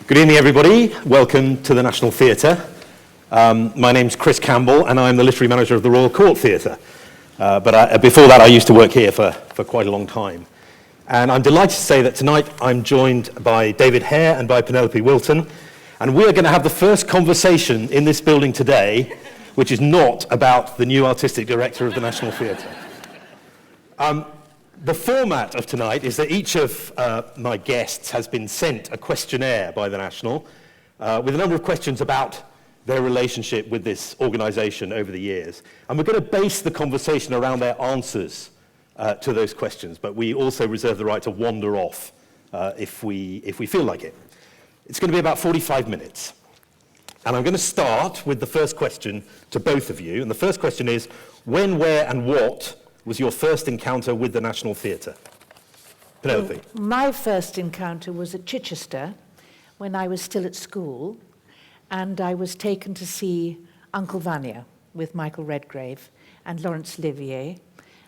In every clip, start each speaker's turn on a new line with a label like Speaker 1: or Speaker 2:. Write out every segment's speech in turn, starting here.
Speaker 1: Good evening, everybody. Welcome to the National Theatre. My name's Chris Campbell, and I'm the literary manager of the Royal Court Theatre. Before that, I used to work here for quite a long time. And I'm delighted to say that tonight I'm joined by David Hare and by Penelope Wilton, and we're going to have the first conversation in this building today, which is not about the new artistic director of the National Theatre. The format of tonight is that each of my guests has been sent a questionnaire by the National with a number of questions about their relationship with this organisation over the years. And we're going to base the conversation around their answers to those questions, but we also reserve the right to wander off if we feel like it. It's going to be about 45 minutes. And I'm going to start with the first question to both of you. And the first question is, when, where and what was your first encounter with the National Theatre? Penelope.
Speaker 2: Well, my first encounter was at Chichester when I was still at school, and I was taken to see Uncle Vanya with Michael Redgrave and Laurence Olivier.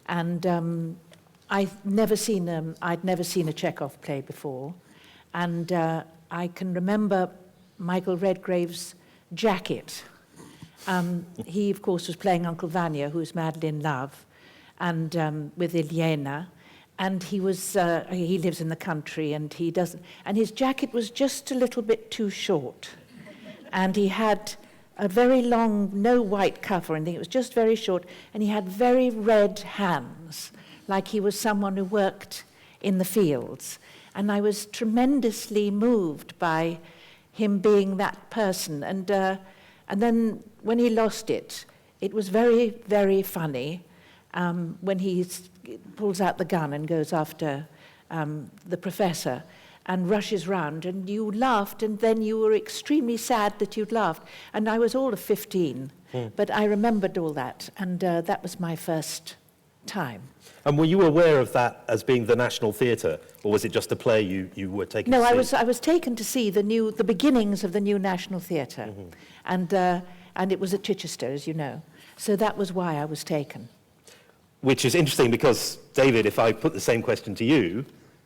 Speaker 2: And I'd never seen a Chekhov play before, and I can remember Michael Redgrave's jacket. He, of course, was playing Uncle Vanya, who was madly in love, and with Ilyena, and he lives in the country, and his jacket was just a little bit too short, and he had a very long, no white cuff or anything, it was just very short, and he had very red hands, like he was someone who worked in the fields, and I was tremendously moved by him being that person, and then when he lost it, it was very, very funny. When he pulls out the gun and goes after the professor and rushes round, and you laughed, and then you were extremely sad that you'd laughed. And I was all of 15, but I remembered all that, and that was my first time.
Speaker 1: And were you aware of that as being the National Theatre, or was it just a play you were taken to see?
Speaker 2: No, I was taken to see the beginnings of the new National Theatre, and it was at Chichester, as you know. So that was why I was taken.
Speaker 1: Which is interesting because, David, if I put the same question to you,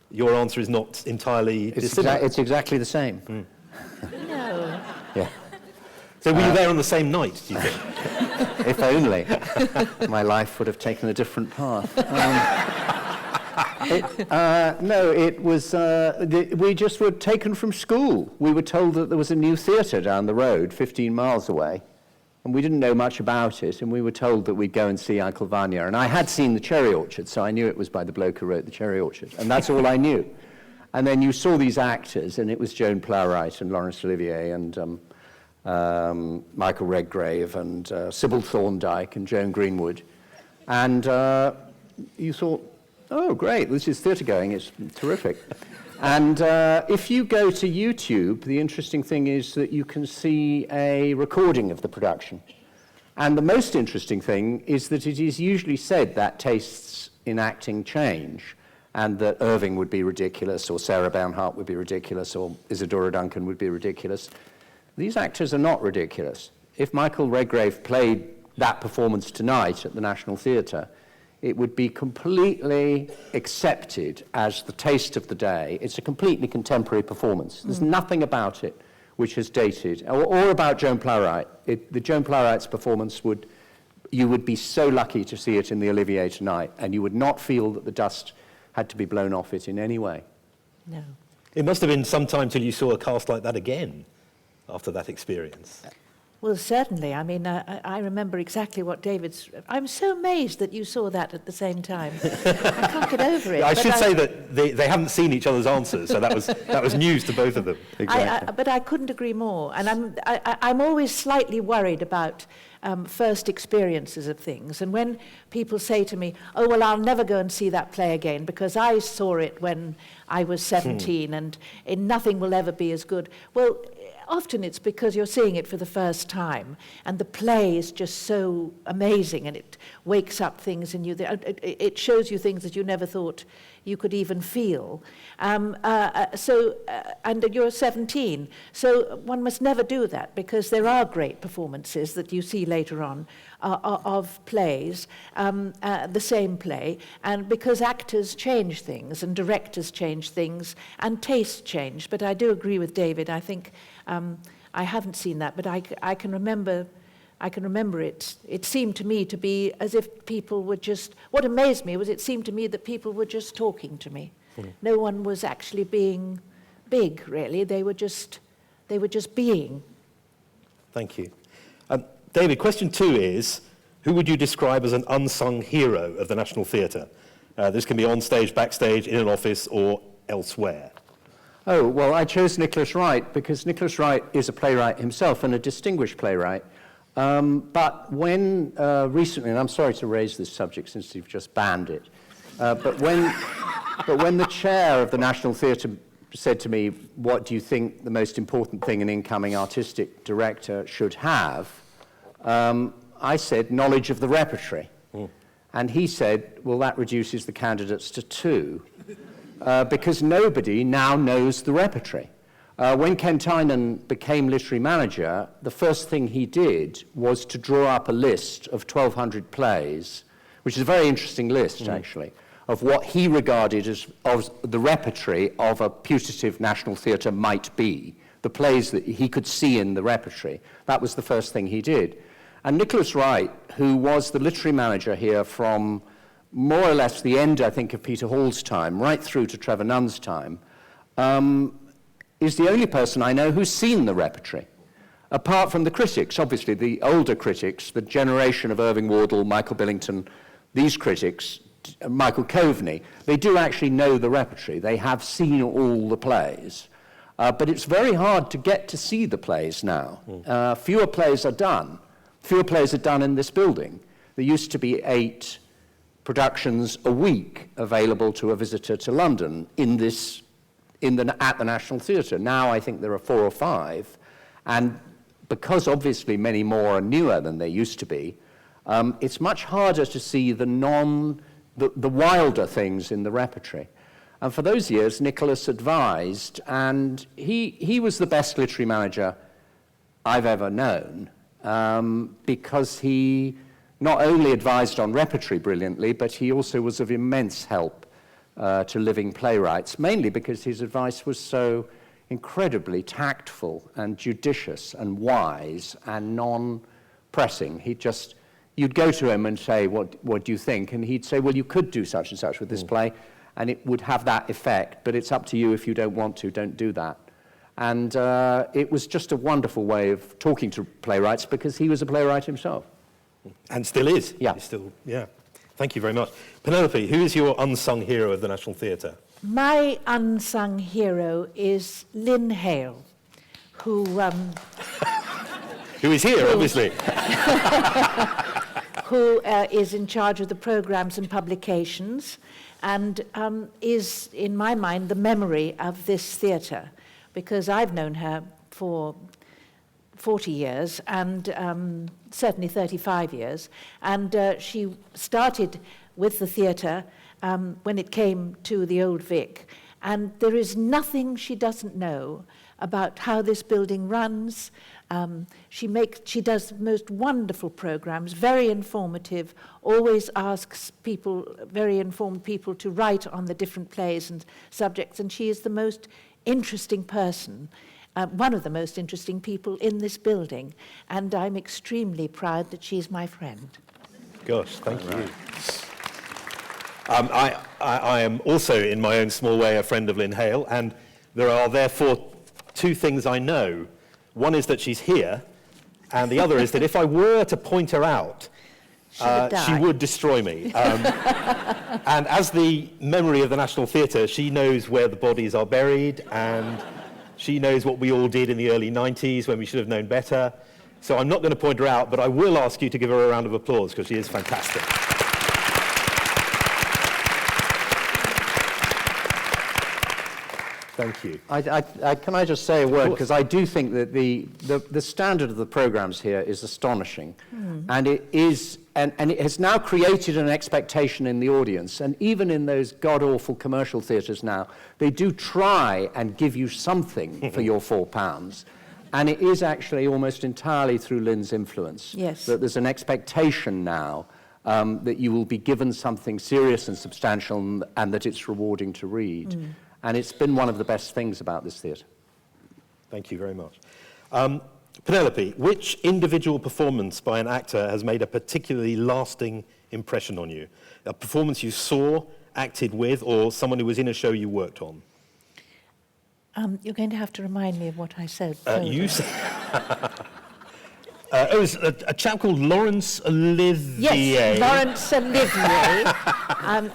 Speaker 1: your answer is not entirely dissimilar.
Speaker 3: It's exactly the same.
Speaker 2: No.
Speaker 3: Yeah.
Speaker 1: So were you there on the same night, do you think?
Speaker 3: If only. My life would have taken a different path. It was, we just were taken from school. We were told that there was a new theatre down the road, 15 miles away. And we didn't know much about it, and we were told that we'd go and see Uncle Vanya. And I had seen The Cherry Orchard, so I knew it was by the bloke who wrote The Cherry Orchard. And that's all I knew. And then you saw these actors, and it was Joan Plowright and Laurence Olivier and Michael Redgrave and Sybil Thorndike and Joan Greenwood. And you thought, oh, great, this is theatre going, it's terrific. And if you go to YouTube, the interesting thing is that you can see a recording of the production. And the most interesting thing is that it is usually said that tastes in acting change, and that Irving would be ridiculous, or Sarah Bernhardt would be ridiculous, or Isadora Duncan would be ridiculous. These actors are not ridiculous. If Michael Redgrave played that performance tonight at the National Theatre, it would be completely accepted as the taste of the day. It's a completely contemporary performance. There's nothing about it which is dated, or about Joan Plowright. The Joan Plowright's performance you would be so lucky to see it in the Olivier tonight, and you would not feel that the dust had to be blown off it in any way.
Speaker 2: No.
Speaker 1: It must have been some time till you saw a cast like that again after that experience.
Speaker 2: Well, certainly. I mean, I remember exactly what David's... I'm so amazed that you saw that at the same time. I can't get over it.
Speaker 1: I should say that they haven't seen each other's answers, so that was news to both of them.
Speaker 3: Exactly.
Speaker 2: But I couldn't agree more. And I'm always slightly worried about first experiences of things. And when people say to me, oh, well, I'll never go and see that play again because I saw it when I was 17 and nothing will ever be as good. Well, often it's because you're seeing it for the first time, and the play is just so amazing, and it wakes up things in you. It shows you things that you never thought you could even feel. And you're 17, so one must never do that, because there are great performances that you see later on of plays, the same play, and because actors change things and directors change things and tastes change. But I do agree with David. I think I haven't seen that, but I can remember it. It seemed to me to be as if people were just, what amazed me was it seemed to me that people were just talking to me. No one was actually being big, really. They were just being.
Speaker 1: Thank you. David, question 2 is, who would you describe as an unsung hero of the National Theatre? This can be on stage, backstage, in an office, or elsewhere.
Speaker 3: Oh, well, I chose Nicholas Wright because Nicholas Wright is a playwright himself and a distinguished playwright. But when recently, and I'm sorry to raise this subject since you've just banned it, but when the chair of the National Theatre said to me, what do you think the most important thing an incoming artistic director should have? I said, knowledge of the repertory. And he said, well, that reduces the candidates to 2, because nobody now knows the repertory. When Ken Tynan became literary manager, the first thing he did was to draw up a list of 1,200 plays, which is a very interesting list, actually, of what he regarded as the repertory of a putative national theatre might be, the plays that he could see in the repertory. That was the first thing he did. And Nicholas Wright, who was the literary manager here from more or less the end, I think, of Peter Hall's time, right through to Trevor Nunn's time, is the only person I know who's seen the repertory. Apart from the critics, obviously, the older critics, the generation of Irving Wardle, Michael Billington, these critics, Michael Coveney, they do actually know the repertory. They have seen all the plays. But it's very hard to get to see the plays now. Fewer plays are done. Fewer plays are done in this building. There used to be 8 productions a week available to a visitor to London at the National Theatre. Now I think there are 4 or 5. And because obviously many more are newer than they used to be, it's much harder to see the wilder things in the repertory. And for those years, Nicholas advised, and he was the best literary manager I've ever known, because he not only advised on repertory brilliantly, but he also was of immense help to living playwrights, mainly because his advice was so incredibly tactful and judicious and wise and non-pressing. You'd go to him and say, what do you think? And he'd say, well, you could do such and such with this play, and it would have that effect, but it's up to you. If you don't want to, don't do that. And it was just a wonderful way of talking to playwrights, because he was a playwright himself.
Speaker 1: And still is.
Speaker 3: Yeah.
Speaker 1: Yeah. Thank you very much. Penelope, who is your unsung hero of the National Theatre?
Speaker 2: My unsung hero is Lynn Hale, who
Speaker 1: is here, obviously.
Speaker 2: who is in charge of the programs and publications, and is, in my mind, the memory of this theatre, because I've known her for 40 years, and certainly 35 years, and she started with the theatre when it came to the Old Vic, and there is nothing she doesn't know about how this building runs. She does the most wonderful programs, very informative, always asks people, very informed people, to write on the different plays and subjects, and she is the most interesting person, one of the most interesting people in this building, and I'm extremely proud that she's my friend.
Speaker 1: Gosh, thank you. I am also, in my own small way, a friend of Lynn Hale, and there are therefore 2 things I know. One is that she's here, and the other is that if I were to point her out, she would destroy me. And as the memory of the National Theatre, she knows where the bodies are buried, and she knows what we all did in the early 90s when we should have known better. So I'm not going to point her out, but I will ask you to give her a round of applause, because she is fantastic. Thank you.
Speaker 3: Can I just say a word? Because I do think that the standard of the programs here is astonishing. And it is, and it has now created an expectation in the audience. And even in those god-awful commercial theatres now, they do try and give you something for your £4. And it is actually almost entirely through Lynn's influence.
Speaker 2: Yes.
Speaker 3: That there's an expectation now that you will be given something serious and substantial and that it's rewarding to read. And it's been one of the best things about this theatre.
Speaker 1: Thank you very much. Penelope, which individual performance by an actor has made a particularly lasting impression on you? A performance you saw, acted with, or someone who was in a show you worked on?
Speaker 2: You're going to have to remind me of what I said.
Speaker 1: You said... it was a chap called Laurence Olivier.
Speaker 2: Yes, Laurence Olivier.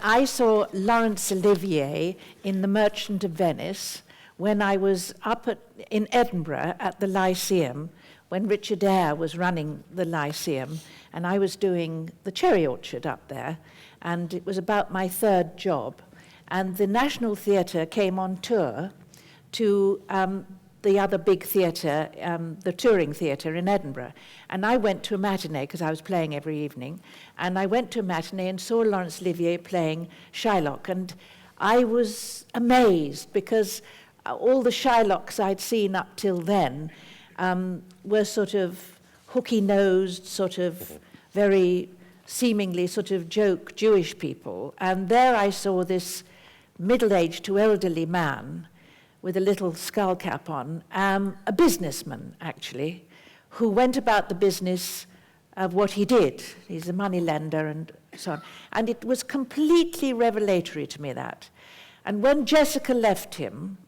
Speaker 2: I saw Laurence Olivier in The Merchant of Venice when I was up in Edinburgh at the Lyceum, when Richard Hare was running the Lyceum, and I was doing the cherry orchard up there, and it was about my third job. And the National Theatre came on tour to the other big theatre, the touring theatre in Edinburgh. And I went to a matinee, because I was playing every evening, and I went to a matinee and saw Laurence Olivier playing Shylock, and I was amazed, because all the Shylocks I'd seen up till then were sort of hooky-nosed, sort of very seemingly sort of joke Jewish people. And there I saw this middle-aged to elderly man with a little skull cap on, a businessman, actually, who went about the business of what he did. He's a moneylender and so on. And it was completely revelatory to me, that. And when Jessica left him,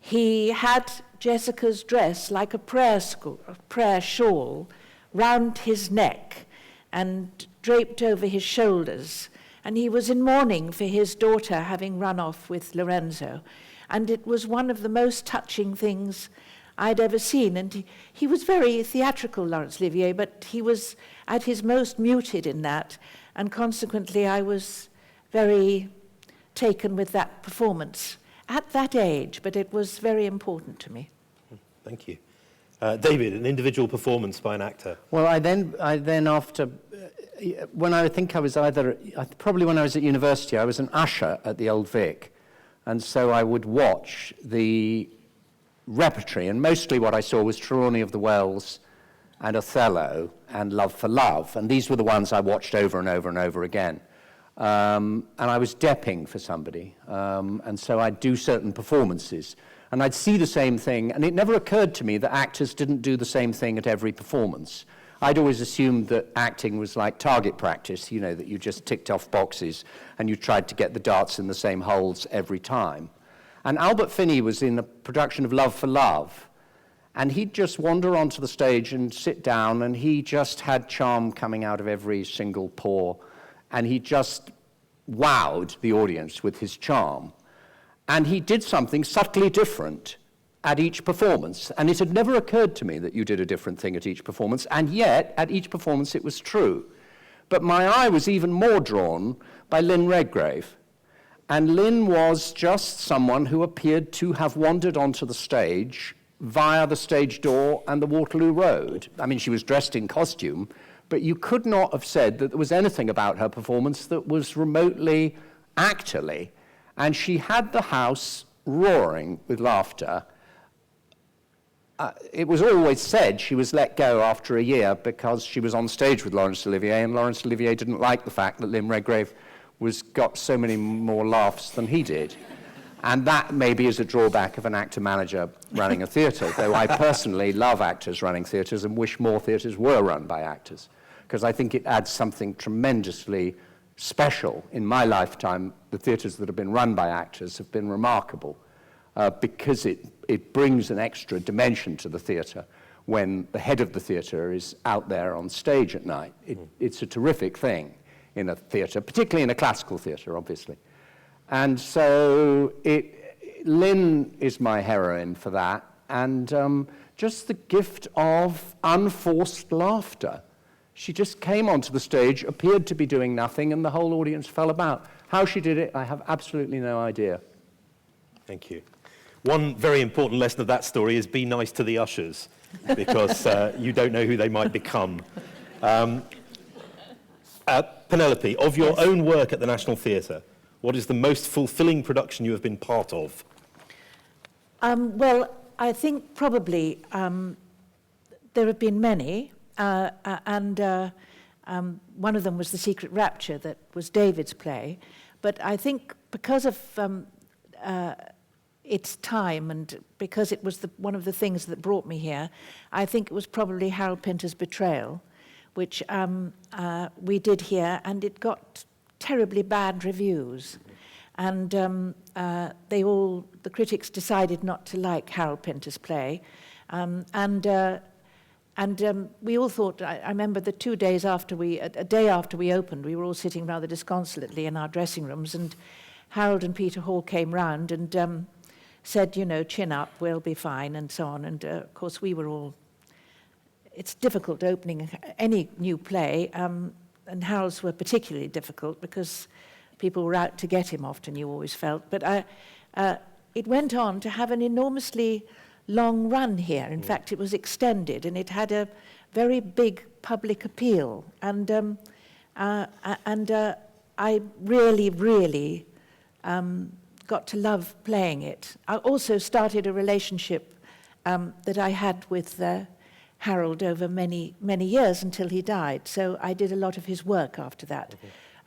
Speaker 2: he had Jessica's dress like a prayer shawl round his neck and draped over his shoulders. And he was in mourning for his daughter having run off with Lorenzo. And it was one of the most touching things I'd ever seen. And he was very theatrical, Laurence Olivier, but he was at his most muted in that. And consequently, I was very taken with that performance at that age, but it was very important to me.
Speaker 1: Thank you. David, an individual performance by an actor.
Speaker 3: Well, I then after, when I think I was probably when I was at university, I was an usher at the Old Vic. And so I would watch the repertory, and mostly what I saw was Trelawney of the Wells and Othello and Love for Love. And these were the ones I watched over and over and over again. And I was depping for somebody. And so I'd do certain performances. And I'd see the same thing. And it never occurred to me that actors didn't do the same thing at every performance. I'd always assumed that acting was like target practice, you know, that you just ticked off boxes and you tried to get the darts in the same holes every time. And Albert Finney was in a production of Love for Love. And he'd just wander onto the stage and sit down, and he just had charm coming out of every single pore. And he just wowed the audience with his charm. And he did something subtly different at each performance. And it had never occurred to me that you did a different thing at each performance, and yet, at each performance, it was true. But my eye was even more drawn by Lynn Redgrave. And Lynn was just someone who appeared to have wandered onto the stage via the stage door and the Waterloo Road. I mean, she was dressed in costume, but you could not have said that there was anything about her performance that was remotely actorly. And she had the house roaring with laughter. It was always said she was let go after a year because she was on stage with Laurence Olivier, and Laurence Olivier didn't like the fact that Lynn Redgrave got so many more laughs than he did. And that maybe is a drawback of an actor-manager running a theatre, though I personally love actors running theatres and wish more theatres were run by actors, because I think it adds something tremendously special. In my lifetime, the theatres that have been run by actors have been remarkable, because it brings an extra dimension to the theatre when the head of the theatre is out there on stage at night. It's a terrific thing in a theatre, particularly in a classical theatre, obviously. And so Lynn is my heroine for that, and just the gift of unforced laughter. She just came onto the stage, appeared to be doing nothing, and the whole audience fell about. How she did it, I have absolutely no idea.
Speaker 1: Thank you. One very important lesson of that story is be nice to the ushers, because you don't know who they might become. Penelope, of your own work at the National Theatre, what is the most fulfilling production you have been part of?
Speaker 2: Well, I think probably there have been many, and one of them was The Secret Rapture, that was David's play. But I think because of its time and because it was one of the things that brought me here, I think it was probably Harold Pinter's Betrayal, which we did here, and it got terribly bad reviews. And the critics decided not to like Harold Pinter's play. We all thought, I remember the 2 days after a day after we opened, we were all sitting rather disconsolately in our dressing rooms, and Harold and Peter Hall came round and said, chin up, we'll be fine, and so on. And of course we were all, it's difficult opening any new play, and Harold's were particularly difficult because people were out to get him often, you always felt. But it went on to have an enormously long run here. In fact, it was extended, and it had a very big public appeal. And I really, really got to love playing it. I also started a relationship that I had with Harold over many, many years until he died. So I did a lot of his work after that.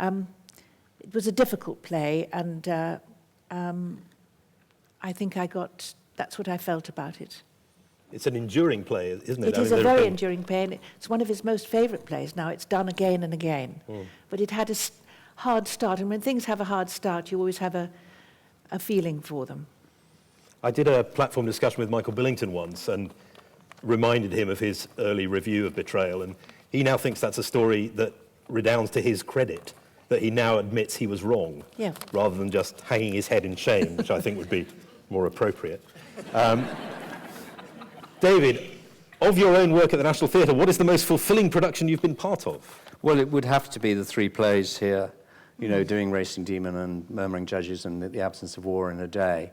Speaker 2: It was a difficult play, and I think that's what I felt about it.
Speaker 1: It's an enduring play, isn't it?
Speaker 2: It is a very enduring play, and it's one of his most favourite plays now. It's done again and again. But it had a hard start, and when things have a hard start, you always have a feeling for them.
Speaker 1: I did a platform discussion with Michael Billington once and reminded him of his early review of Betrayal, and he now thinks that's a story that redounds to his credit, that he now admits he was wrong, rather than just hanging his head in shame, which I think would be more appropriate. David, of your own work at the National Theatre, what is the most fulfilling production you've been part of?
Speaker 3: Well, it would have to be the 3 plays here, doing Racing Demon and Murmuring Judges and The Absence of War in a Day.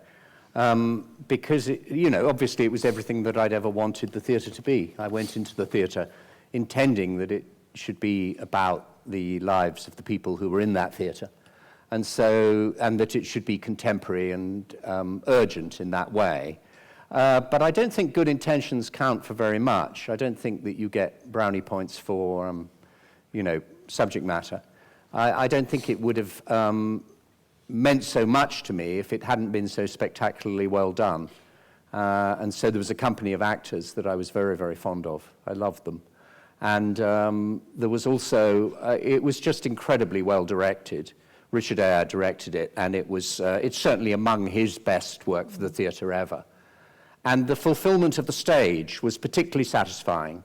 Speaker 3: Because, obviously it was everything that I'd ever wanted the theatre to be. I went into the theatre intending that it should be about the lives of the people who were in that theatre. And that it should be contemporary and urgent in that way. But I don't think good intentions count for very much. I don't think that you get brownie points for, subject matter. I don't think it would have meant so much to me if it hadn't been so spectacularly well done. And so there was a company of actors that I was very, very fond of. I loved them. And there was also, it was just incredibly well directed. Richard Hare directed it, and it's certainly among his best work for the theatre ever. And the fulfillment of the stage was particularly satisfying.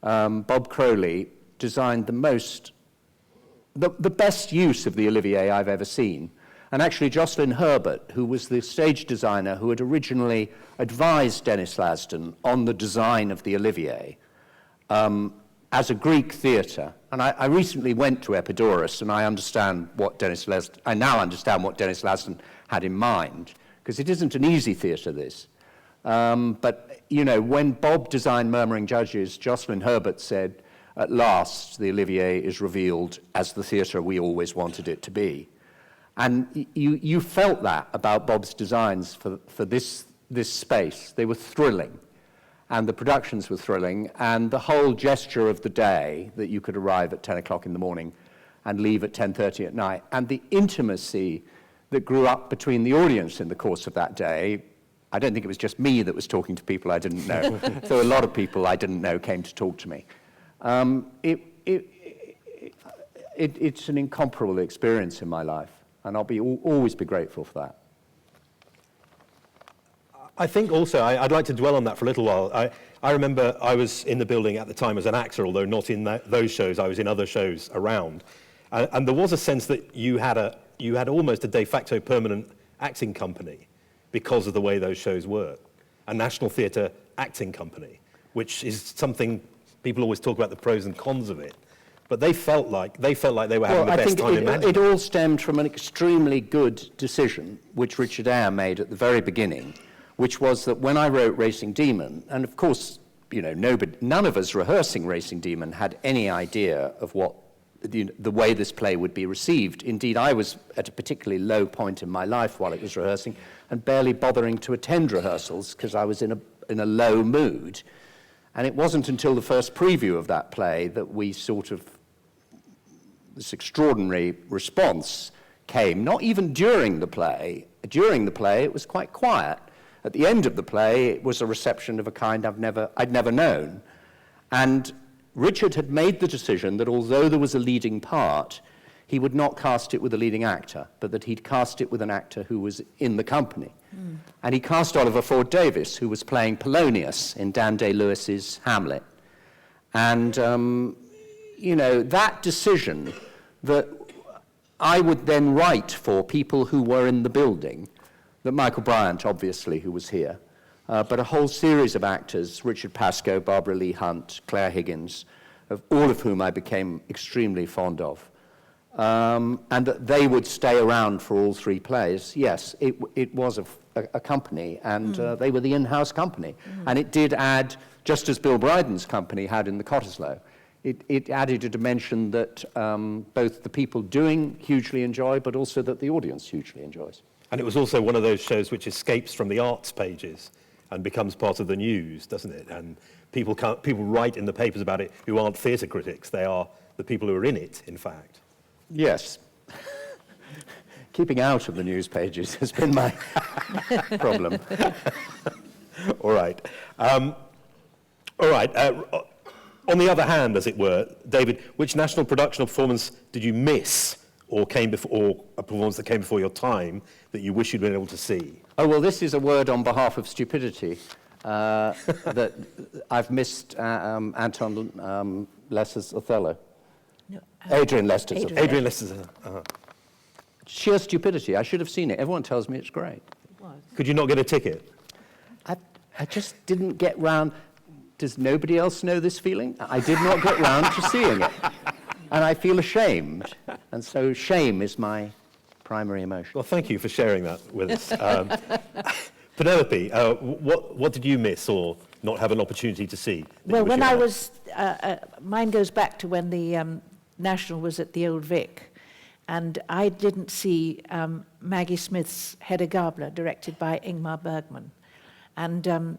Speaker 3: Bob Crowley designed the best use of the Olivier I've ever seen. And actually Jocelyn Herbert, who was the stage designer who had originally advised Dennis Lasden on the design of the Olivier, as a Greek theatre, and I recently went to Epidaurus, and I now understand what Dennis Lasden had in mind, because it isn't an easy theatre, this. But, when Bob designed Murmuring Judges, Jocelyn Herbert said, at last, the Olivier is revealed as the theatre we always wanted it to be. And you felt that about Bob's designs for this space. They were thrilling. And the productions were thrilling, and the whole gesture of the day, that you could arrive at 10 o'clock in the morning and leave at 10:30 at night, and the intimacy that grew up between the audience in the course of that day. I don't think it was just me that was talking to people I didn't know. So a lot of people I didn't know came to talk to me. It's an incomparable experience in my life, and I'll always be grateful for that.
Speaker 1: I think also, I'd like to dwell on that for a little while. I remember I was in the building at the time as an actor, although not in those shows. I was in other shows around. And there was a sense that you had almost a de facto permanent acting company because of the way those shows work. A National Theatre acting company, which is something people always talk about the pros and cons of it. But they felt like they were having the best time imaginable.
Speaker 3: It all stemmed from an extremely good decision, which Richard Hare made at the very beginning, which was that when I wrote Racing Demon, and of course, none of us rehearsing Racing Demon had any idea of what the way this play would be received. Indeed, I was at a particularly low point in my life while it was rehearsing, and barely bothering to attend rehearsals because I was in a low mood. And it wasn't until the first preview of that play that we this extraordinary response came, not even during the play. During the play, it was quite quiet. At the end of the play, it was a reception of a kind I'd never known. And Richard had made the decision that although there was a leading part, he would not cast it with a leading actor, but that he'd cast it with an actor who was in the company. And he cast Oliver Ford Davis, who was playing Polonius in Dan Day-Lewis's Hamlet. And, that decision that I would then write for people who were in the building, that Michael Bryant, obviously, who was here, but a whole series of actors, Richard Pascoe, Barbara Lee Hunt, Claire Higgins, all of whom I became extremely fond of. And that they would stay around for all three plays. Yes, it was a company, and they were the in-house company. And it did add, just as Bill Bryden's company had in the Cottesloe, it added a dimension that both the people doing hugely enjoy, but also that the audience hugely enjoys.
Speaker 1: And it was also one of those shows which escapes from the arts pages and becomes part of the news, doesn't it? And people write in the papers about it who aren't theatre critics. They are the people who are in it, in fact. Yes.
Speaker 3: Keeping out of the news pages has been my problem.
Speaker 1: All right. On the other hand, as it were, David, which national production or performance did you miss or came before, or a performance that came before your time that you wish you'd been able to see?
Speaker 3: Oh, well, this is a word on behalf of stupidity that I've missed Anton Lesser's Othello.
Speaker 2: No,
Speaker 3: Adrian Lester's
Speaker 2: Adrian.
Speaker 3: Othello.
Speaker 1: Adrian Lester's.
Speaker 3: Sheer stupidity. I should have seen it. Everyone tells me it's great.
Speaker 1: Could you not get a ticket?
Speaker 3: I just didn't get round. Does nobody else know this feeling? I did not get round to seeing it. And I feel ashamed. And so shame is my primary emotion.
Speaker 1: Well, thank you for sharing that with us. Penelope, what did you miss or not have an opportunity to see?
Speaker 2: Well, when I was, mine goes back to when the National was at the Old Vic, and I didn't see Maggie Smith's Hedda Gabler, directed by Ingmar Bergman. And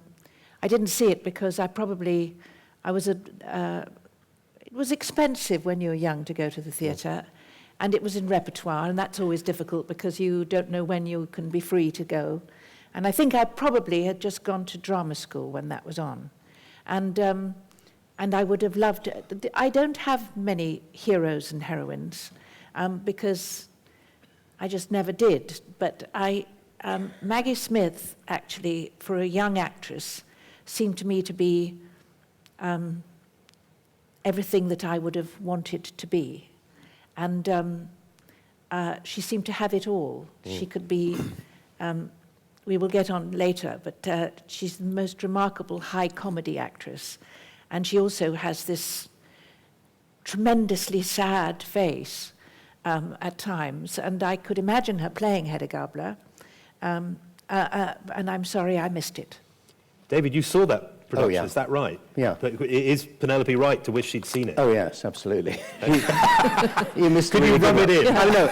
Speaker 2: I didn't see it because it was expensive when you were young to go to the theatre, and it was in repertoire, and that's always difficult because you don't know when you can be free to go. And I think I probably had just gone to drama school when that was on. And I would have loved it. I don't have many heroes and heroines because I just never did. But Maggie Smith, actually, for a young actress, seemed to me to be everything that I would have wanted to be. And she seemed to have it all. She could be... we will get on later, but she's the most remarkable high comedy actress. And she also has this tremendously sad face at times. And I could imagine her playing Hedda Gabler. And I'm sorry I missed it.
Speaker 1: David, you saw that production,
Speaker 3: Oh, yeah.
Speaker 1: Is that right?
Speaker 3: Yeah.
Speaker 1: But is Penelope right to wish she'd seen it?
Speaker 3: Oh, yes, absolutely. You missed
Speaker 1: Could you rub it in?
Speaker 3: I don't know.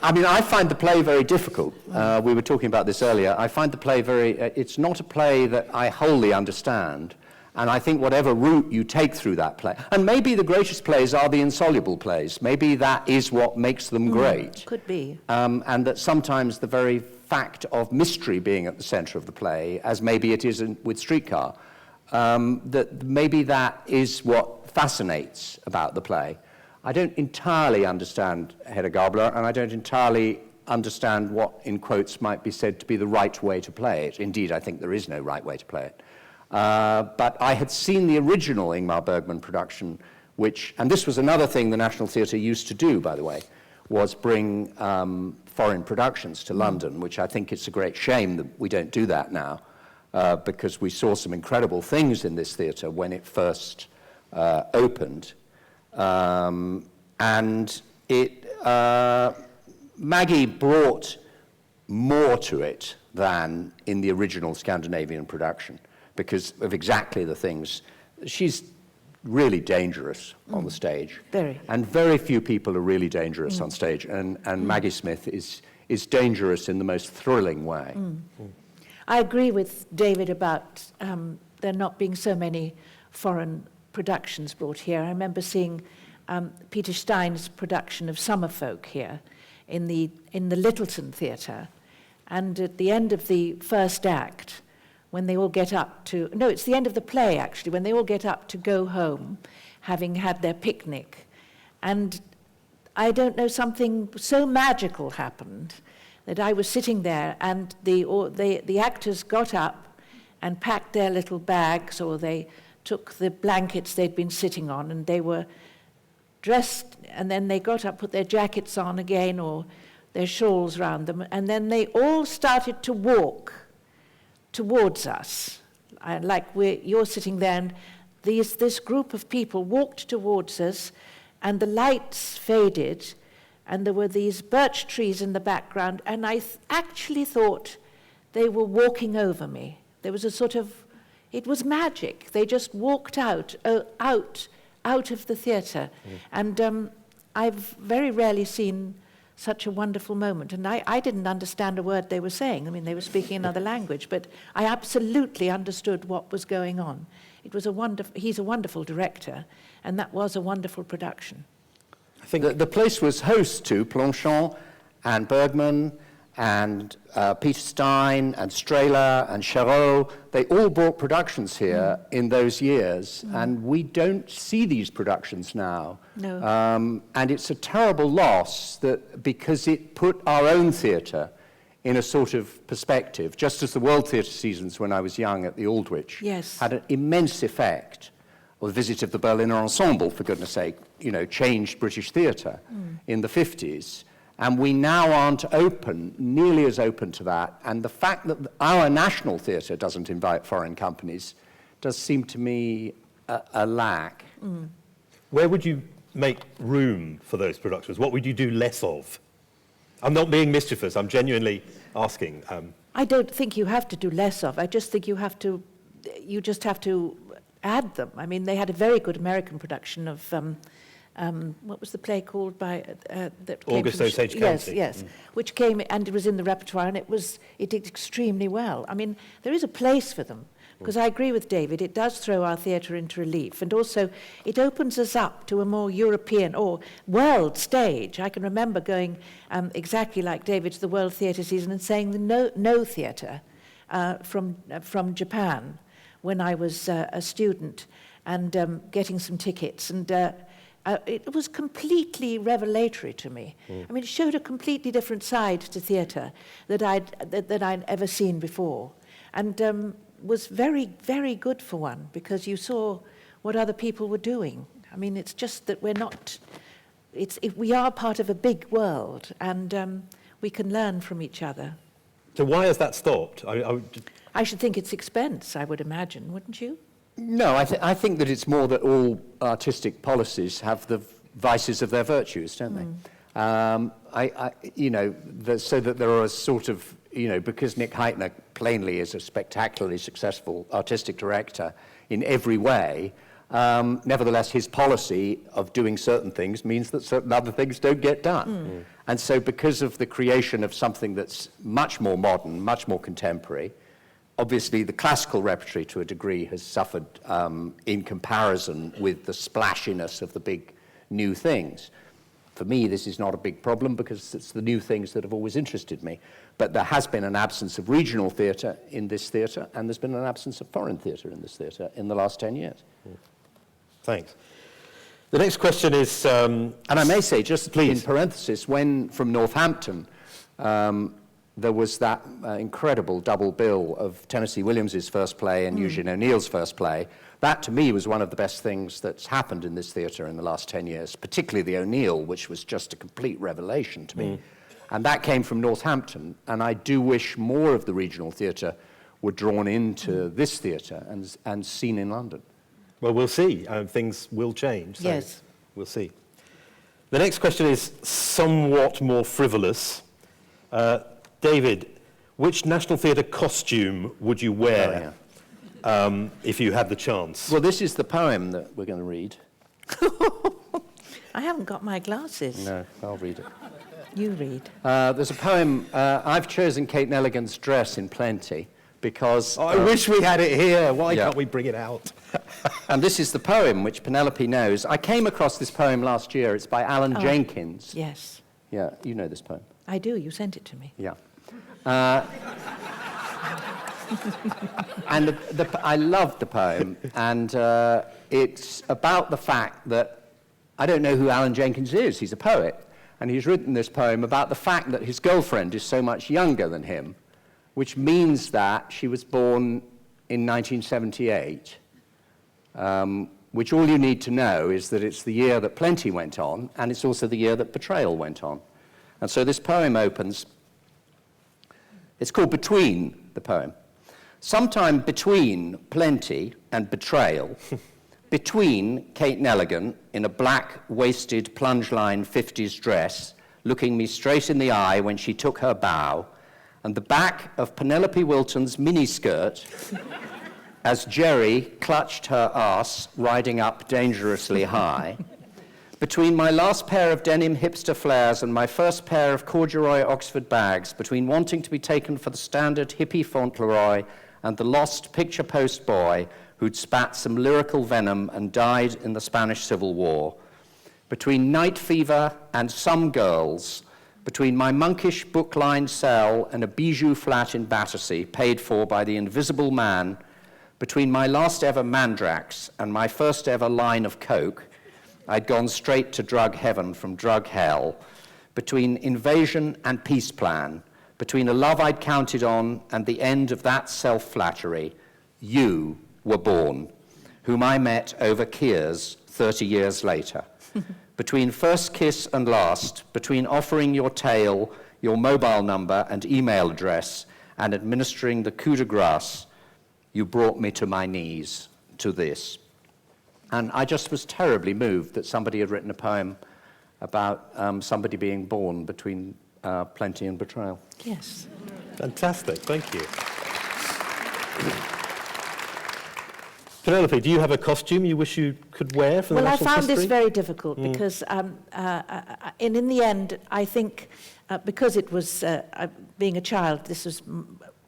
Speaker 3: I mean, I find the play very difficult. We were talking about this earlier. I find the play it's not a play that I wholly understand. And I think whatever route you take through that play, and maybe the greatest plays are the insoluble plays. Maybe that is what makes them great.
Speaker 2: Could be.
Speaker 3: And that sometimes the very fact of mystery being at the center of the play, as maybe it is with Streetcar, that maybe that is what fascinates about the play. I don't entirely understand Hedda Gabler, and I don't entirely understand what, in quotes, might be said to be the right way to play it. Indeed, I think there is no right way to play it. But I had seen the original Ingmar Bergman production, and this was another thing the National Theatre used to do, by the way, was bring foreign productions to London, which I think it's a great shame that we don't do that now, because we saw some incredible things in this theatre when it first opened. And Maggie brought more to it than in the original Scandinavian production because of exactly the things. She's really dangerous on the stage.
Speaker 2: Very.
Speaker 3: And very few people are really dangerous on stage. And Maggie Smith is dangerous in the most thrilling way.
Speaker 2: I agree with David about there not being so many foreign productions brought here. I remember seeing Peter Stein's production of Summerfolk here in the Littleton Theatre. And at the end of the first act, when they all get up to... No, it's the end of the play, actually, when they all get up to go home, having had their picnic. And I don't know, something so magical happened that I was sitting there and the actors got up and packed their little bags, or they took the blankets they'd been sitting on, and they were dressed, and then they got up, put their jackets on again, or their shawls round them, and then they all started to walk towards us. Like you're sitting there, and this group of people walked towards us, and the lights faded, and there were these birch trees in the background, and I actually thought they were walking over me. There was a sort of, it was magic. They just walked out of the theatre. And I've very rarely seen such a wonderful moment. And I didn't understand a word they were saying. I mean, they were speaking another language, but I absolutely understood what was going on. It was he's a wonderful director, and that was a wonderful production.
Speaker 3: I think the place was host to Planchon and Bergman and Peter Stein and Strehler and Charot. They all brought productions here in those years, and we don't see these productions now.
Speaker 2: No.
Speaker 3: And it's a terrible loss because it put our own theatre in a sort of perspective, just as the World Theatre Seasons when I was young at the Aldwych had an immense effect. Or the visit of the Berliner Ensemble, for goodness sake, changed British theatre in the 50s. And we now aren't nearly as open to that. And the fact that our national theatre doesn't invite foreign companies does seem to me a lack.
Speaker 1: Where would you make room for those productions? What would you do less of? I'm not being mischievous, I'm genuinely asking.
Speaker 2: I don't think you have to do less of. I just think you just have to add them. I mean, they had a very good American production of, what was the play called by that came
Speaker 1: August
Speaker 2: from
Speaker 1: Osage County.
Speaker 2: Yes, which came, and it was in the repertoire, and it did extremely well. I mean, there is a place for them, because I agree with David, it does throw our theatre into relief, and also it opens us up to a more European or world stage. I can remember going exactly like David to the World Theatre Season and saying the no theatre from Japan when I was a student, and getting some tickets, and it was completely revelatory to me. I mean, it showed a completely different side to theatre that I'd ever seen before, and was very, very good for one, because you saw what other people were doing. I mean, it's just that we are part of a big world, and we can learn from each other.
Speaker 1: So why has that stopped?
Speaker 2: I should think it's expense, I would imagine, wouldn't you?
Speaker 3: No, I think that it's more that all artistic policies have the vices of their virtues, don't they? So that there are a sort of, because Nick Heitner plainly is a spectacularly successful artistic director in every way, nevertheless his policy of doing certain things means that certain other things don't get done. And so because of the creation of something that's much more modern, much more contemporary, obviously the classical repertory to a degree has suffered in comparison with the splashiness of the big new things. For me, this is not a big problem because it's the new things that have always interested me. But there has been an absence of regional theatre in this theatre, and there's been an absence of foreign theatre in this theatre in the last 10 years.
Speaker 1: Thanks. The next question is...
Speaker 3: and I may say, just in parenthesis, when from Northampton, there was that incredible double bill of Tennessee Williams's first play and Eugene O'Neill's first play. That, to me, was one of the best things that's happened in this theatre in the last 10 years, particularly the O'Neill, which was just a complete revelation to me. And that came from Northampton, and I do wish more of the regional theatre were drawn into this theatre and seen in London.
Speaker 1: Well, we'll see. Things will change. So
Speaker 2: yes.
Speaker 1: We'll see. The next question is somewhat more frivolous. David, which National Theatre costume would you wear if you had the chance?
Speaker 3: Well, this is the poem that we're going to read.
Speaker 2: I haven't got my glasses.
Speaker 3: No, I'll read it.
Speaker 2: You read.
Speaker 3: There's a poem. I've chosen Kate Nelligan's dress in Plenty because...
Speaker 1: I wish we had it here. Why can't we bring it out?
Speaker 3: And this is the poem, which Penelope knows. I came across this poem last year. It's by Alan Jenkins.
Speaker 2: Yes.
Speaker 3: Yeah, you know this poem.
Speaker 2: I do. You sent it to me.
Speaker 3: Yeah. And I loved the poem, and it's about the fact that, I don't know who Alan Jenkins is, he's a poet, and he's written this poem about the fact that his girlfriend is so much younger than him, which means that she was born in 1978, which all you need to know is that it's the year that Plenty went on, and it's also the year that Betrayal went on. And so this poem opens, it's called Between, the poem. Sometime between Plenty and Betrayal, between Kate Nelligan in a black, waisted, plunge-line 50s dress, looking me straight in the eye when she took her bow, and the back of Penelope Wilton's miniskirt as Jerry clutched her arse, riding up dangerously high, between my last pair of denim hipster flares and my first pair of corduroy Oxford bags, between wanting to be taken for the standard hippie Fauntleroy and the lost picture post boy who'd spat some lyrical venom and died in the Spanish Civil War, between night fever and some girls, between my monkish book-lined cell and a bijou flat in Battersea paid for by the invisible man, between my last ever Mandrax and my first ever line of coke, I'd gone straight to drug heaven from drug hell, between invasion and peace plan, between a love I'd counted on and the end of that self-flattery, you were born, whom I met over Kears 30 years later. Between first kiss and last, between offering your tale, your mobile number and email address, and administering the coup de grace, you brought me to my knees, to this. And I just was terribly moved that somebody had written a poem about somebody being born between Plenty and Betrayal.
Speaker 2: Yes.
Speaker 1: Fantastic, thank you. Penelope, do you have a costume you wish you could wear for the
Speaker 2: Well, I
Speaker 1: National
Speaker 2: found
Speaker 1: History?
Speaker 2: this very difficult because, and in the end, I think because it was being a child, this was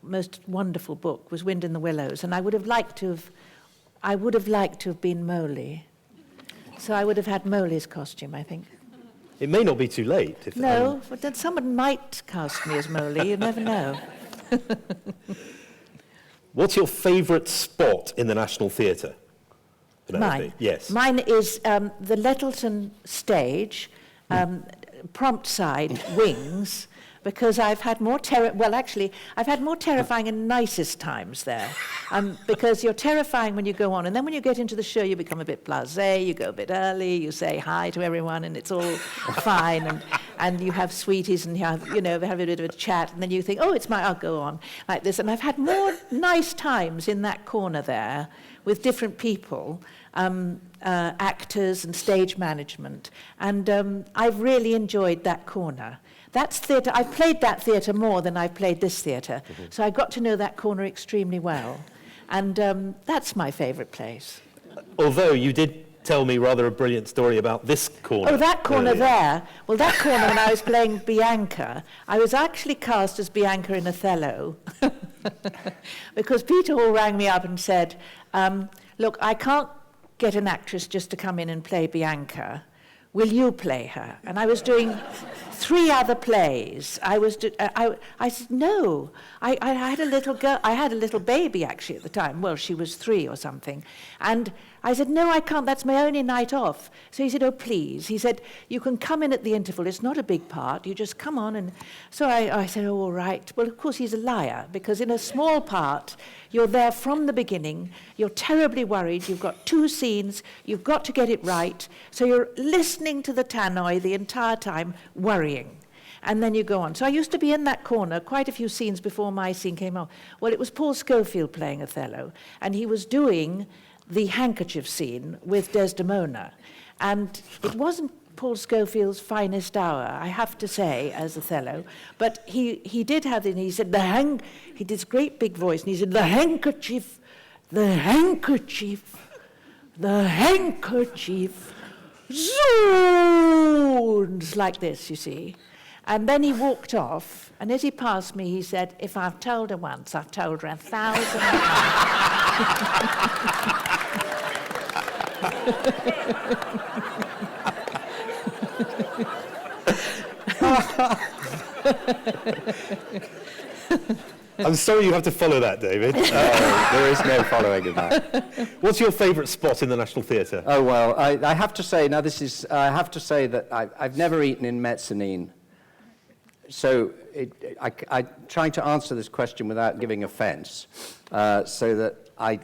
Speaker 2: most wonderful book was Wind in the Willows, and I would have liked to have been Moley. So I would have had Moley's costume, I think.
Speaker 1: It may not be too late. If,
Speaker 2: No, but then someone might cast me as Moley, you never know.
Speaker 1: What's your favourite spot in the National Theatre? Penelope?
Speaker 2: Mine?
Speaker 1: Yes.
Speaker 2: Mine is the Lettleton stage, prompt side, wings, because I've had more I've had more terrifying and nicest times there, because you're terrifying when you go on, and then when you get into the show, you become a bit blasé, you go a bit early, you say hi to everyone, and it's all fine, and you have sweeties, and you have a bit of a chat, and then you think, I'll go on, like this, and I've had more nice times in that corner there, with different people, actors and stage management, and I've really enjoyed that corner. That's theatre. I've played that theatre more than I've played this theatre, so I got to know that corner extremely well, and that's my favourite place.
Speaker 1: Although you did tell me rather a brilliant story about this corner.
Speaker 2: Oh, that corner
Speaker 1: earlier.
Speaker 2: there. Well, that corner, when I was playing Bianca, I was actually cast as Bianca in Othello, because Peter Hall rang me up and said, look, I can't get an actress just to come in and play Bianca. Will you play her? And I was doing 3 other plays. I said, no. I had a little girl. I had a little baby, actually, at the time. Well, she was 3 or something. And I said, no, I can't. That's my only night off. So he said, oh, please. He said, you can come in at the interval. It's not a big part. You just come on. And so I said, oh, all right. Well, of course, he's a liar, because in a small part, you're there from the beginning. You're terribly worried. You've got 2 scenes. You've got to get it right. So you're listening to the tannoy the entire time, worrying. And then you go on. So I used to be in that corner quite a few scenes before my scene came on. Well, it was Paul Schofield playing Othello, and he was doing the handkerchief scene with Desdemona. And it wasn't Paul Schofield's finest hour, I have to say, as Othello, but he did have it, and he said, he did this great big voice, and he said, the handkerchief, zoons, like this, you see. And then he walked off, and as he passed me, he said, "If I've told her once, I've told her 1,000 times."
Speaker 1: I'm sorry you have to follow that, David.
Speaker 3: There is no following of that.
Speaker 1: What's your favourite spot in the National Theatre?
Speaker 3: Oh, well, I have to say, now this is, I have to say that I've never eaten in mezzanine. So I'm trying to answer this question without giving offence, so that I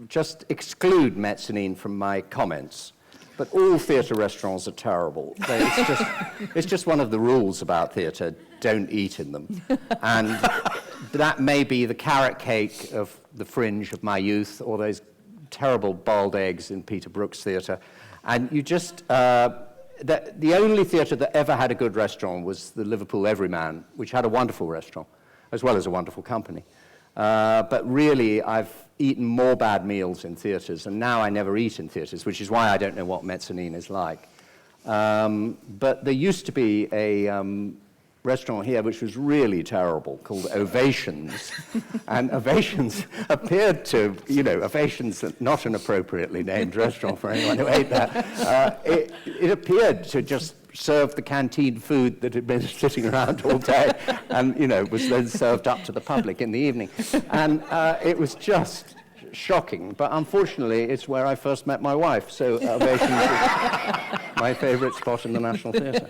Speaker 3: just exclude mezzanine from my comments. But all theatre restaurants are terrible. It's just one of the rules about theatre, don't eat in them. And that may be the carrot cake of the Fringe of my youth, or those terrible boiled eggs in Peter Brook's theatre. And you just, the only theatre that ever had a good restaurant was the Liverpool Everyman, which had a wonderful restaurant, as well as a wonderful company. But really, I've eaten more bad meals in theatres, and now I never eat in theatres, which is why I don't know what mezzanine is like. But there used to be a restaurant here which was really terrible, called Ovations. And Ovations appeared to, Ovations, not an appropriately named restaurant for anyone who ate that, it appeared to just serve the canteen food that had been sitting around all day and, was then served up to the public in the evening. And it was just shocking. But unfortunately, it's where I first met my wife. So Ovations is my favourite spot in the National Theatre.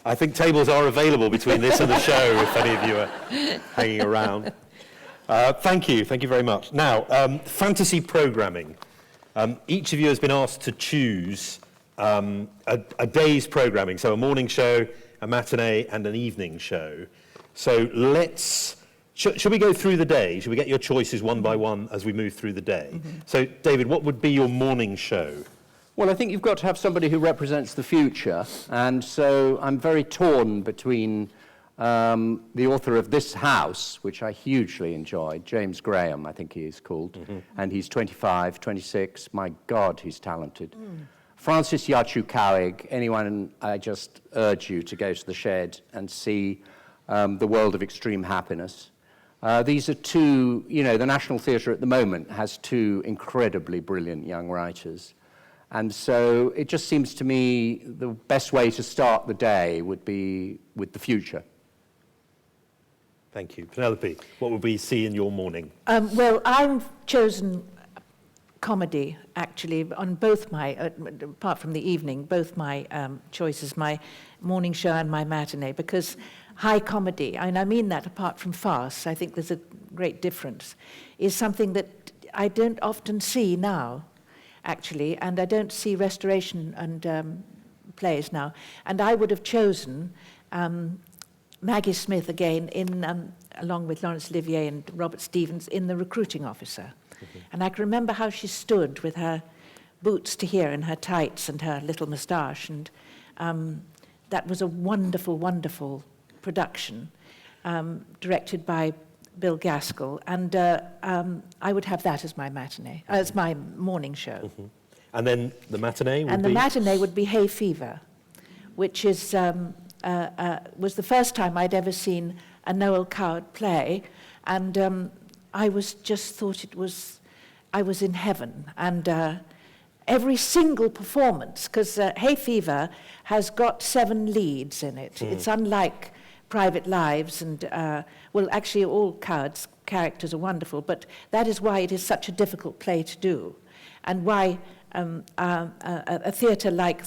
Speaker 1: I think tables are available between this and the show if any of you are hanging around. Thank you very much. Now, fantasy programming. Each of you has been asked to choose a day's programming, so a morning show, a matinee, and an evening show. So shall we go through the day? Shall we get your choices one by one as we move through the day? Mm-hmm. So, David, what would be your morning show?
Speaker 3: Well, I think you've got to have somebody who represents the future, and so I'm very torn between the author of This House, which I hugely enjoyed, James Graham, I think he is called, and he's 25, 26, my God, he's talented. Francis Yachu Cowig, anyone, I just urge you to go to the Shed and see The World of Extreme Happiness. These are two, the National Theatre at the moment has two incredibly brilliant young writers. And so it just seems to me the best way to start the day would be with the future.
Speaker 1: Thank you. Penelope, what would we see in your morning?
Speaker 2: Well, I've chosen comedy, actually, on both my, apart from the evening, both my choices, my morning show and my matinee, because high comedy, and I mean that apart from farce, I think there's a great difference, is something that I don't often see now, actually, and I don't see restoration and plays now. And I would have chosen Maggie Smith again, along with Laurence Olivier and Robert Stevens, in The Recruiting Officer. Mm-hmm. And I can remember how she stood with her boots to here and her tights and her little moustache. And that was a wonderful, wonderful production, directed by Bill Gaskell, and I would have that as my matinee, as my morning show. Mm-hmm.
Speaker 1: And then the matinee would be?
Speaker 2: And the matinee would be Hay Fever, which is was the first time I'd ever seen a Noel Coward play, and I was just thought I was in heaven, and every single performance, because Hay Fever has got 7 leads in it. It's unlike Private Lives, and well, actually all Coward's characters are wonderful, but that is why it is such a difficult play to do, and why a theatre like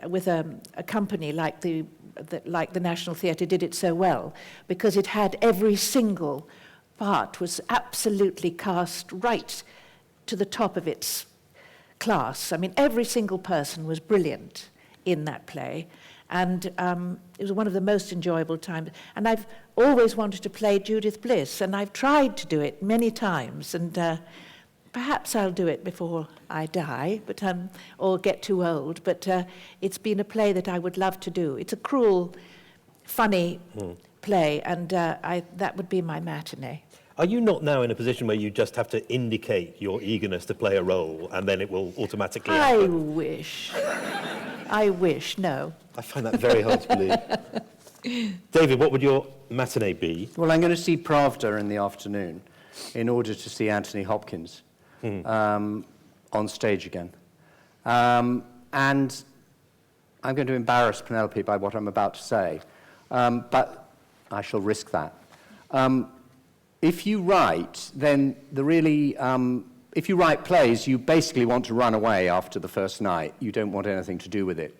Speaker 2: with a company like the National Theatre did it so well, because it had every single part was absolutely cast right to the top of its class. I mean, every single person was brilliant in that play. And it was one of the most enjoyable times. And I've always wanted to play Judith Bliss, and I've tried to do it many times. And perhaps I'll do it before I die, but or get too old. But it's been a play that I would love to do. It's a cruel, funny play, and that would be my matinee.
Speaker 1: Are you not now in a position where you just have to indicate your eagerness to play a role, and then it will automatically happen?
Speaker 2: I wish. I wish, no.
Speaker 1: I find that very hard to believe. David, what would your matinee be?
Speaker 3: Well, I'm going to see Pravda in the afternoon in order to see Anthony Hopkins on stage again. And I'm going to embarrass Penelope by what I'm about to say, but I shall risk that. If you write, then if you write plays, you basically want to run away after the first night. You don't want anything to do with it.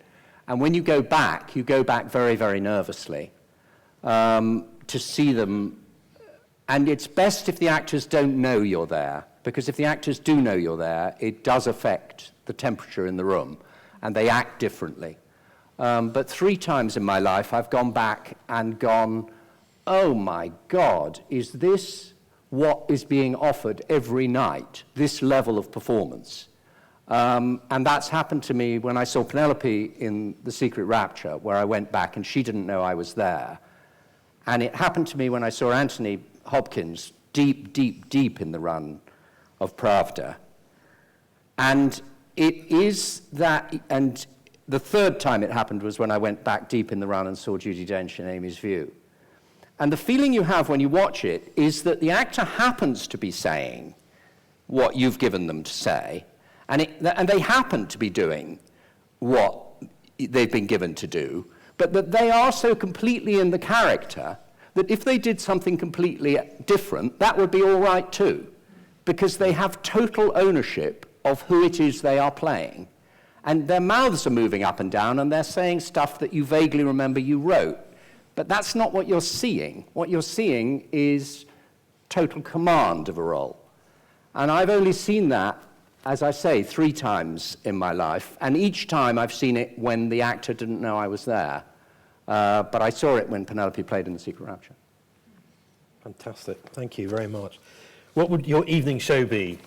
Speaker 3: And when you go back very, very nervously to see them. And it's best if the actors don't know you're there, because if the actors do know you're there, it does affect the temperature in the room, and they act differently. But 3 times in my life, I've gone back and gone, oh my God, is this what is being offered every night, this level of performance? And that's happened to me when I saw Penelope in The Secret Rapture, where I went back and she didn't know I was there. And it happened to me when I saw Anthony Hopkins deep, deep, deep in the run of Pravda. And it is that, and the 3rd time it happened was when I went back deep in the run and saw Judi Dench in Amy's View. And the feeling you have when you watch it is that the actor happens to be saying what you've given them to say, and they happen to be doing what they've been given to do, but that they are so completely in the character that if they did something completely different, that would be all right too, because they have total ownership of who it is they are playing. And their mouths are moving up and down, and they're saying stuff that you vaguely remember you wrote. But that's not what you're seeing. What you're seeing is total command of a role. And I've only seen that, as I say, 3 times in my life, and each time I've seen it when the actor didn't know I was there. But I saw it when Penelope played in The Secret Rapture.
Speaker 1: Fantastic. Thank you very much. What would your evening show be?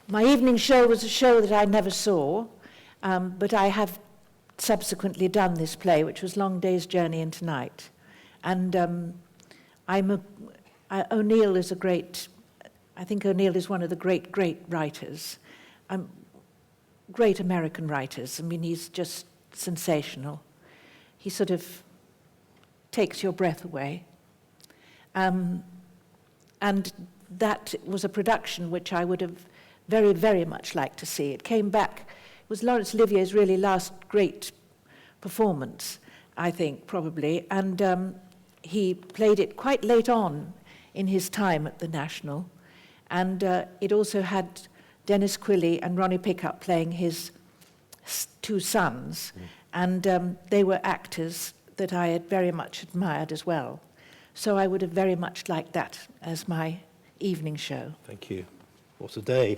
Speaker 2: My evening show was a show that I never saw, but I have subsequently done this play, which was Long Day's Journey into Night. And O'Neill is I think O'Neill is one of the great, great writers, great American writers. I mean, he's just sensational. He sort of takes your breath away. And that was a production which I would have very, very much liked to see. It came back, it was Laurence Olivier's really last great performance, I think, probably, and he played it quite late on in his time at the National, and it also had Dennis Quilley and Ronnie Pickup playing his 2 sons, and they were actors that I had very much admired as well. So I would have very much liked that as my evening show.
Speaker 1: Thank you. What a day.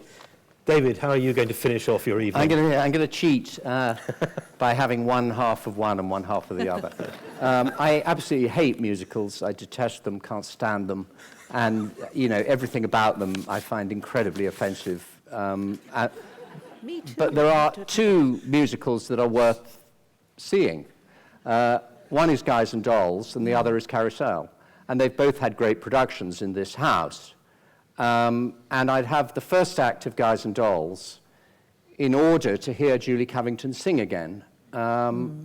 Speaker 1: David, how are you going to finish off your evening?
Speaker 3: I'm going to cheat by having one half of one and one half of the other. I absolutely hate musicals. I detest them, can't stand them. And, everything about them I find incredibly offensive.
Speaker 2: Me too.
Speaker 3: But there are 2 musicals that are worth seeing. One is Guys and Dolls, and the other is Carousel. And they've both had great productions in this house. And I'd have the first act of Guys and Dolls in order to hear Julie Covington sing again.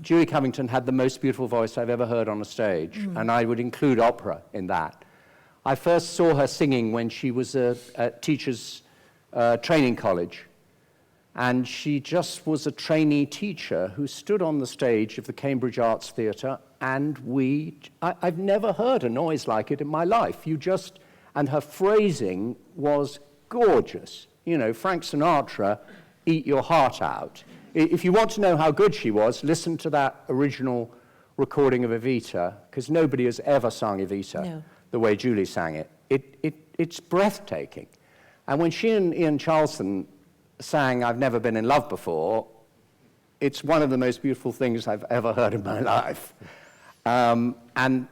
Speaker 3: Julie Covington had the most beautiful voice I've ever heard on a stage, and I would include opera in that. I first saw her singing when she was at Teachers Training College, and she just was a trainee teacher who stood on the stage of the Cambridge Arts Theatre, and I've never heard a noise like it in my life. And her phrasing was gorgeous. Frank Sinatra, eat your heart out. If you want to know how good she was, listen to that original recording of Evita, because nobody has ever sung Evita the way Julie sang it. It's breathtaking. And when she and Ian Charleson sang I've Never Been in Love Before, it's one of the most beautiful things I've ever heard in my life. And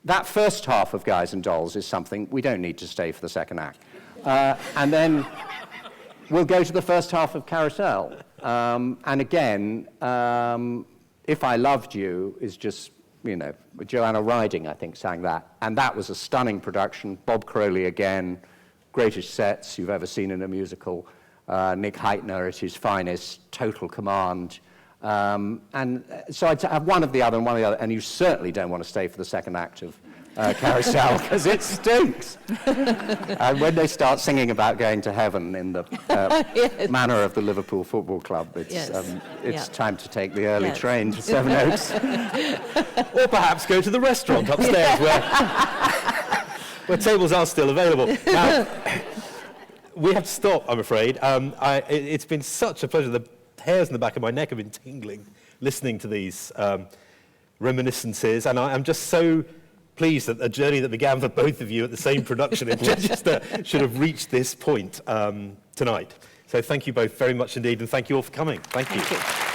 Speaker 3: that first half of Guys and Dolls is something we don't need to stay for the second act. And then we'll go to the first half of Carousel. And again, If I Loved You is just, Joanna Riding, I think, sang that. And that was a stunning production. Bob Crowley again, greatest sets you've ever seen in a musical. Nick Heitner at his finest, total command. So I'd have one of the other and one of the other, and you certainly don't want to stay for the second act of Carousel, because it stinks. And when they start singing about going to heaven in the manner of the Liverpool Football Club, it's time to take the early train to Sevenoaks.
Speaker 1: Or perhaps go to the restaurant upstairs where tables are still available. Now, we have to stop, I'm afraid. It's been such a pleasure. The hairs in the back of my neck have been tingling listening to these reminiscences, and I'm just so pleased that a journey that began for both of you at the same production in Chichester should have reached this point tonight. So thank you both very much indeed, and thank you all for coming. Thank you.